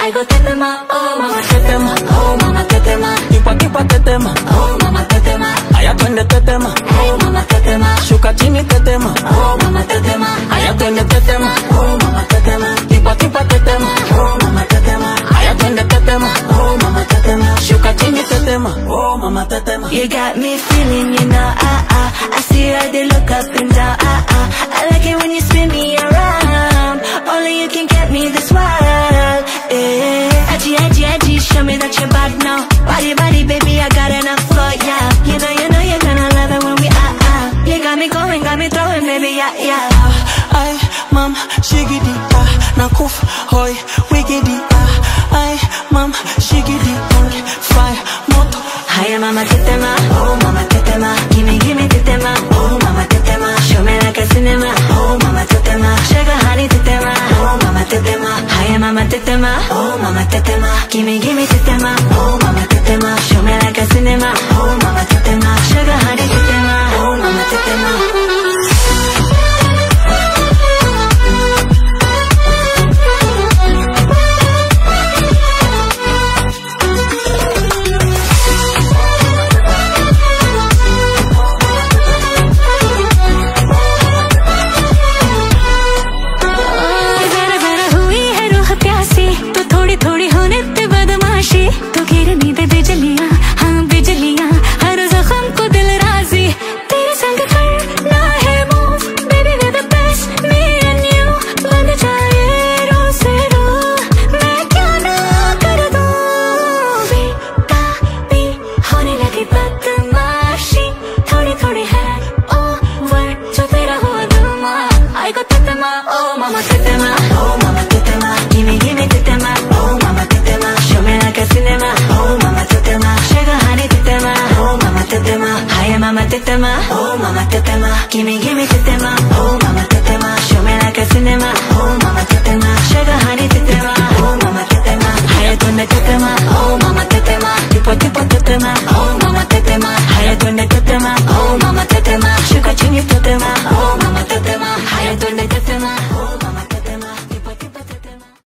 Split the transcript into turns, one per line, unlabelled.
Ay go tetema, oh mama tetema, oh mama tetema.
Kipa kipa tetema,
oh mama tetema.
Aya twende tetema,
oh mama tetema.
Shuka chini tetema,
oh mama tetema.
Aya twende tetema,
oh mama tetema.
Kipa kipa tetema,
oh mama tetema.
Aya twende tetema,
oh mama tetema.
Shuka chini tetema, oh mama tetema.
You got me feeling, you know, I see how they look up and down, I like it when you spin me around. Only you can get me this wild, eh. Edgy, edgy, edgy, show me that you're bad now. Body, body, baby, I got enough for ya. You know, you're gonna love it when we You got me going, got me throwing, baby, yeah.
Ay, mam, shigidi, nakufa, hoy, wigidi, ay, mam, shigidi, fire, moto.
Hi, mama tetema, oh mama tetema. Gimme tetema, oh mama tetema. Show me like a cinema, oh mama tetema. Sugar honey tetema, oh mama tetema. Hi, mama tetema, oh mama tetema. Gimme tetema, oh mama tetema. Show me like a cinema, oh mama tetema. Sugar honey tetema, oh mama tetema. Oh mama tetema, oh mama tetema. Gimme tetema, oh mama tetema. Show me like a cinema, oh mama tetema. Sugar honey tetema, oh mama tetema. Hi mama tetema, oh mama tetema. Gimme